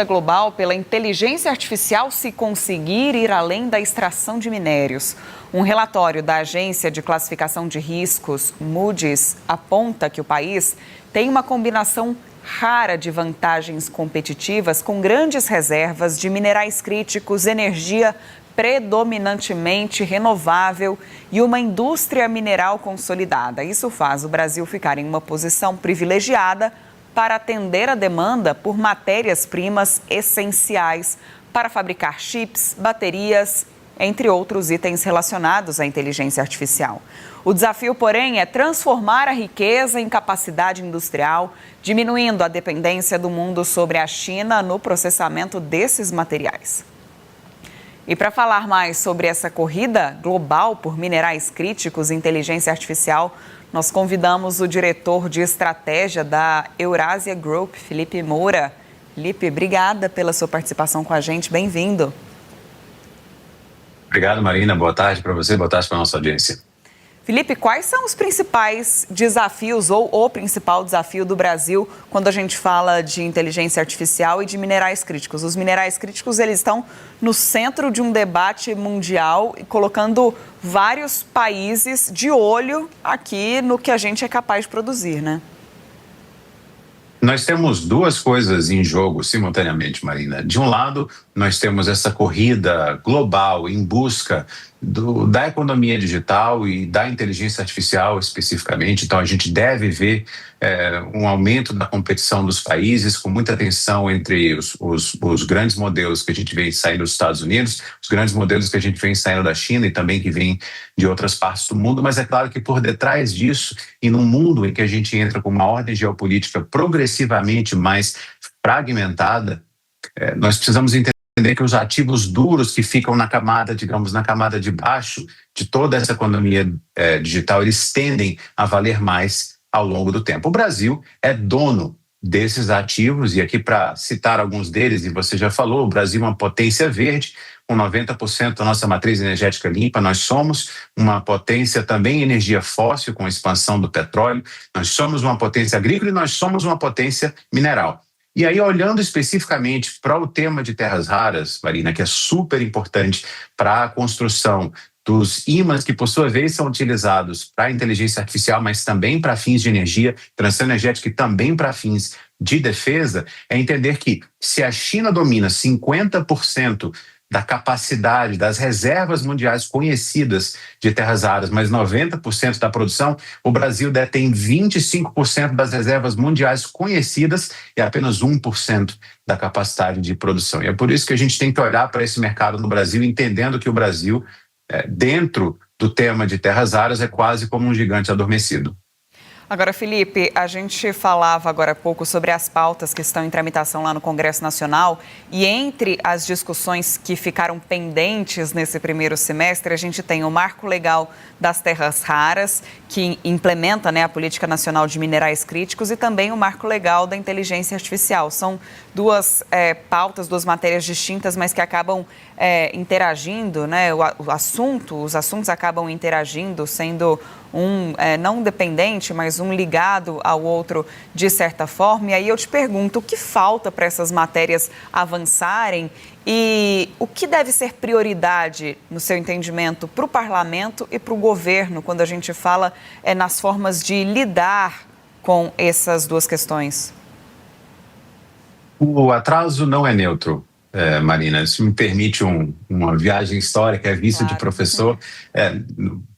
Global pela inteligência artificial se conseguir ir além da extração de minérios. Um relatório da Agência de Classificação de Riscos, Moody's, aponta que o país tem uma combinação rara de vantagens competitivas com grandes reservas de minerais críticos, energia predominantemente renovável e uma indústria mineral consolidada. Isso faz o Brasil ficar em uma posição privilegiada para atender a demanda por matérias-primas essenciais para fabricar chips, baterias, entre outros itens relacionados à inteligência artificial. O desafio, porém, é transformar a riqueza em capacidade industrial, diminuindo a dependência do mundo sobre a China no processamento desses materiais. E para falar mais sobre essa corrida global por minerais críticos e inteligência artificial, nós convidamos o diretor de estratégia da Eurasia Group, Felipe Moura. Felipe, obrigada pela sua participação com a gente. Bem-vindo. Obrigado, Marina. Boa tarde para você, boa tarde para a nossa audiência. Felipe, quais são os principais desafios ou o principal desafio do Brasil quando a gente fala de inteligência artificial e de minerais críticos? Os minerais críticos, eles estão no centro de um debate mundial e colocando vários países de olho aqui no que a gente é capaz de produzir, né? Nós temos duas coisas em jogo simultaneamente, Marina. De um lado, nós temos essa corrida global em busca da economia digital e da inteligência artificial especificamente. Então, a gente deve ver um aumento da competição dos países, com muita atenção entre os grandes modelos que a gente vê saindo dos Estados Unidos, os grandes modelos que a gente vê saindo da China e também que vêm de outras partes do mundo. Mas é claro que por detrás disso, e num mundo em que a gente entra com uma ordem geopolítica progressivamente mais fragmentada, nós precisamos entender que os ativos duros que ficam na camada, digamos, na camada de baixo de toda essa economia digital, eles tendem a valer mais ao longo do tempo. O Brasil é dono desses ativos, e aqui para citar alguns deles, e você já falou, o Brasil é uma potência verde, com 90% da nossa matriz energética limpa. Nós somos uma potência também em energia fóssil, com a expansão do petróleo, nós somos uma potência agrícola e nós somos uma potência mineral. E aí, olhando especificamente para o tema de terras raras, Marina, que é super importante para a construção dos ímãs que, por sua vez, são utilizados para a inteligência artificial, mas também para fins de energia, transição energética e também para fins de defesa, é entender que se a China domina 50% da capacidade, das reservas mundiais conhecidas de terras raras, mas 90% da produção, o Brasil detém 25% das reservas mundiais conhecidas e apenas 1% da capacidade de produção. E é por isso que a gente tem que olhar para esse mercado no Brasil, entendendo que o Brasil, dentro do tema de terras raras, é quase como um gigante adormecido. Agora, Felipe, a gente falava agora há pouco sobre as pautas que estão em tramitação lá no Congresso Nacional e entre as discussões que ficaram pendentes nesse primeiro semestre, a gente tem o Marco Legal das Terras Raras, que implementa, né, a Política Nacional de Minerais Críticos, e também o Marco Legal da Inteligência Artificial. São duas pautas, duas matérias distintas, mas que acabam interagindo, né? Os assuntos acabam interagindo, sendo um não dependente, mas um ligado ao outro de certa forma. E aí eu te pergunto, o que falta para essas matérias avançarem e o que deve ser prioridade, no seu entendimento, para o parlamento e para o governo, quando a gente fala nas formas de lidar com essas duas questões? O atraso não é neutro, Marina. Isso me permite uma viagem histórica, visto claro. De professor.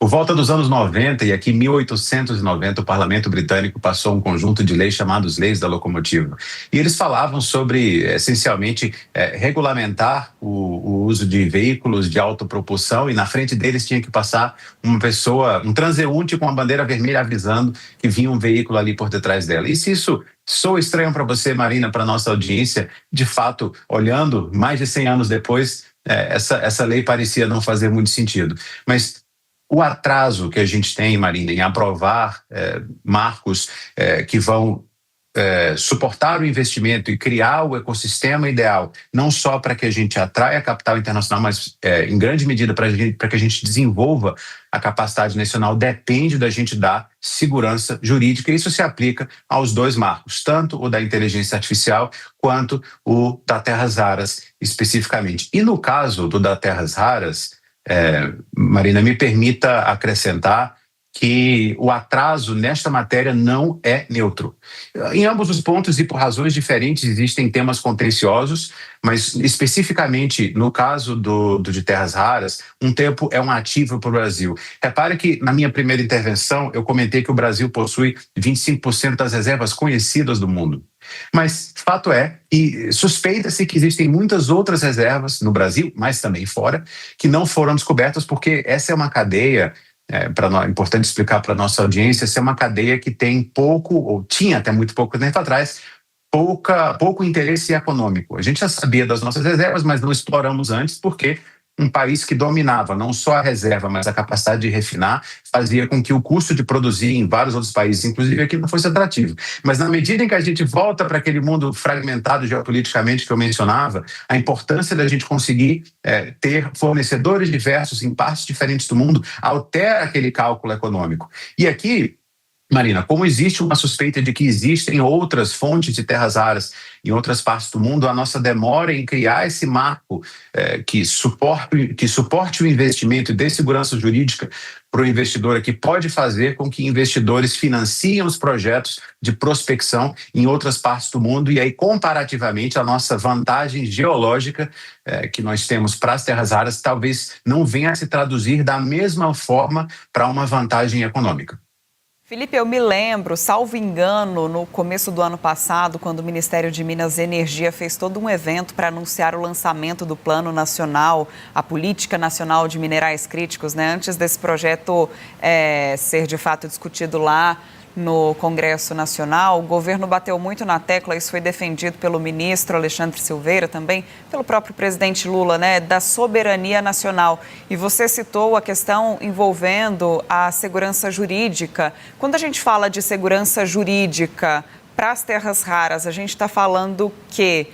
Por volta dos anos 90, e aqui em 1890, o Parlamento Britânico passou um conjunto de leis chamadas Leis da Locomotiva. E eles falavam sobre, essencialmente, regulamentar o uso de veículos de autopropulsão, e na frente deles tinha que passar uma pessoa, um transeunte com a bandeira vermelha avisando que vinha um veículo ali por detrás dela. E se isso soa estranho para você, Marina, para a nossa audiência, de fato, olhando mais de 100 anos depois, essa lei parecia não fazer muito sentido. Mas o atraso que a gente tem, Marina, em aprovar marcos que vão suportar o investimento e criar o ecossistema ideal, não só para que a gente atraia capital internacional, mas em grande medida para que a gente desenvolva a capacidade nacional, depende da gente dar segurança jurídica. Isso se aplica aos dois marcos, tanto o da inteligência artificial quanto o da terras raras especificamente. E no caso do da terras raras, Marina, me permita acrescentar que o atraso nesta matéria não é neutro. Em ambos os pontos e por razões diferentes existem temas contenciosos, mas especificamente no caso do de terras raras, um tempo é um ativo para o Brasil. Repare que na minha primeira intervenção eu comentei que o Brasil possui 25% das reservas conhecidas do mundo. Mas fato é, e suspeita-se que existem muitas outras reservas no Brasil, mas também fora, que não foram descobertas porque essa é uma cadeia. É importante explicar para a nossa audiência, essa é uma cadeia que tem pouco, ou tinha até muito pouco tempo atrás, pouco interesse econômico. A gente já sabia das nossas reservas, mas não exploramos antes, porque um país que dominava não só a reserva, mas a capacidade de refinar, fazia com que o custo de produzir em vários outros países, inclusive aqui, não fosse atrativo. Mas na medida em que a gente volta para aquele mundo fragmentado geopoliticamente que eu mencionava, a importância da gente conseguir ter fornecedores diversos em partes diferentes do mundo altera aquele cálculo econômico. E aqui, Marina, como existe uma suspeita de que existem outras fontes de terras raras em outras partes do mundo, a nossa demora em criar esse marco que suporte o investimento e dê segurança jurídica para o investidor aqui pode fazer com que investidores financiem os projetos de prospecção em outras partes do mundo e aí, comparativamente, a nossa vantagem geológica que nós temos para as terras raras talvez não venha a se traduzir da mesma forma para uma vantagem econômica. Felipe, eu me lembro, salvo engano, no começo do ano passado, quando o Ministério de Minas e Energia fez todo um evento para anunciar o lançamento do Plano Nacional, a Política Nacional de Minerais Críticos, né? Antes desse projeto ser de fato discutido lá no Congresso Nacional, o governo bateu muito na tecla, isso foi defendido pelo ministro Alexandre Silveira também, pelo próprio presidente Lula, né, da soberania nacional. E você citou a questão envolvendo a segurança jurídica. Quando a gente fala de segurança jurídica para as terras raras, a gente está falando que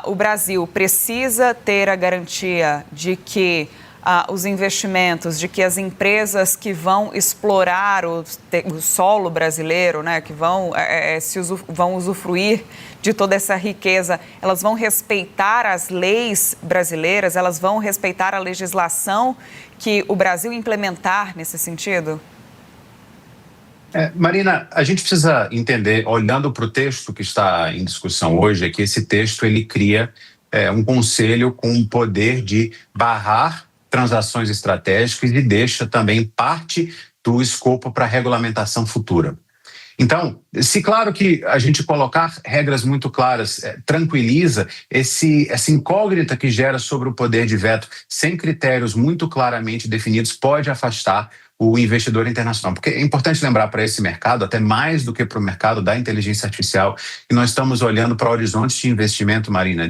o Brasil precisa ter a garantia de que os investimentos, de que as empresas que vão explorar o solo brasileiro, né, que vão usufruir de toda essa riqueza, elas vão respeitar as leis brasileiras, elas vão respeitar a legislação que o Brasil implementar nesse sentido? Marina, a gente precisa entender, olhando para o texto que está em discussão hoje, é que esse texto ele cria um conselho com o poder de barrar transações estratégicas e deixa também parte do escopo para regulamentação futura. Então, se claro que a gente colocar regras muito claras tranquiliza essa incógnita que gera sobre o poder de veto sem critérios muito claramente definidos pode afastar o investidor internacional. Porque é importante lembrar para esse mercado, até mais do que para o mercado da inteligência artificial, que nós estamos olhando para horizontes de investimento, Marina,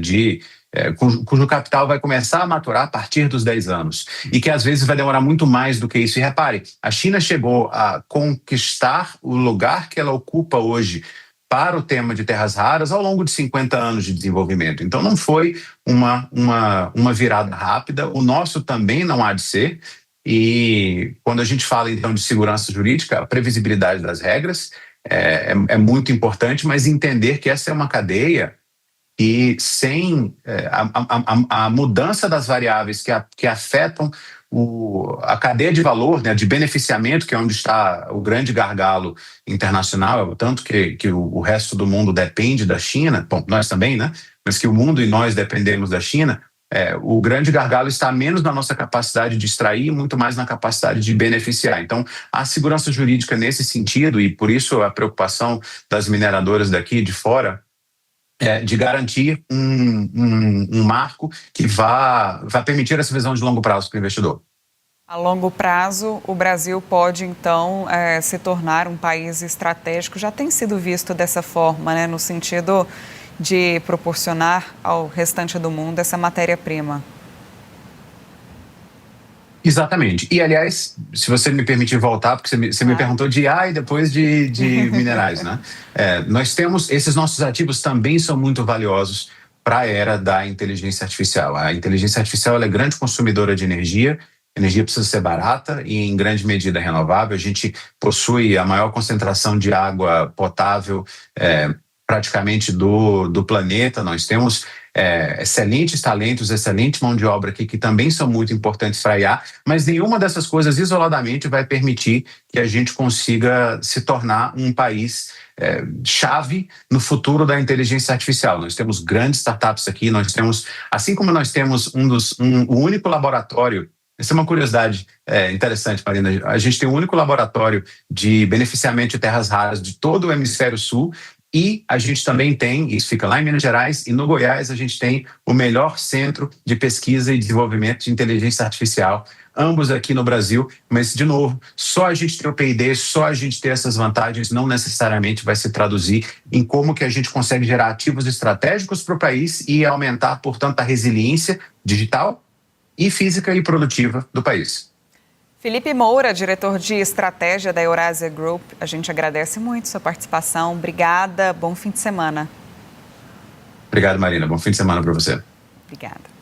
cujo capital vai começar a maturar a partir dos 10 anos e que às vezes vai demorar muito mais do que isso. E repare, a China chegou a conquistar o lugar que ela ocupa hoje para o tema de terras raras ao longo de 50 anos de desenvolvimento. Então não foi uma virada rápida, o nosso também não há de ser. E quando a gente fala então de segurança jurídica, a previsibilidade das regras é muito importante, mas entender que essa é uma cadeia e sem a mudança das variáveis que afetam a cadeia de valor, né, de beneficiamento, que é onde está o grande gargalo internacional, tanto que o resto do mundo depende da China, bom, nós também, né, mas que o mundo e nós dependemos da China, o grande gargalo está menos na nossa capacidade de extrair, muito mais na capacidade de beneficiar. Então, a segurança jurídica nesse sentido, e por isso a preocupação das mineradoras daqui de fora, de garantir um marco que vá permitir essa visão de longo prazo para o investidor. A longo prazo, o Brasil pode, então, se tornar um país estratégico. Já tem sido visto dessa forma, né, no sentido de proporcionar ao restante do mundo essa matéria-prima. Exatamente. E, aliás, se você me permitir voltar, porque você me perguntou de IA e depois de minerais, né? Nós temos, esses nossos ativos também são muito valiosos para a era da inteligência artificial. A inteligência artificial ela é grande consumidora de energia, a energia precisa ser barata e em grande medida renovável. A gente possui a maior concentração de água potável praticamente do planeta. Nós temos excelentes talentos, excelente mão de obra aqui que também são muito importantes para a IA, mas nenhuma dessas coisas isoladamente vai permitir que a gente consiga se tornar um país chave no futuro da inteligência artificial. Nós temos grandes startups aqui, nós temos, assim como nós temos o único laboratório. Essa é uma curiosidade interessante, Marina. A gente tem o único laboratório de beneficiamento de terras raras de todo o hemisfério sul e a gente também tem, isso fica lá em Minas Gerais, e no Goiás a gente tem o melhor centro de pesquisa e desenvolvimento de inteligência artificial, ambos aqui no Brasil, mas, de novo, só a gente ter o P&D, só a gente ter essas vantagens não necessariamente vai se traduzir em como que a gente consegue gerar ativos estratégicos para o país e aumentar, portanto, a resiliência digital e física e produtiva do país. Felipe Moura, diretor de estratégia da Eurasia Group, a gente agradece muito sua participação. Obrigada, bom fim de semana. Obrigado, Marina. Bom fim de semana para você. Obrigada.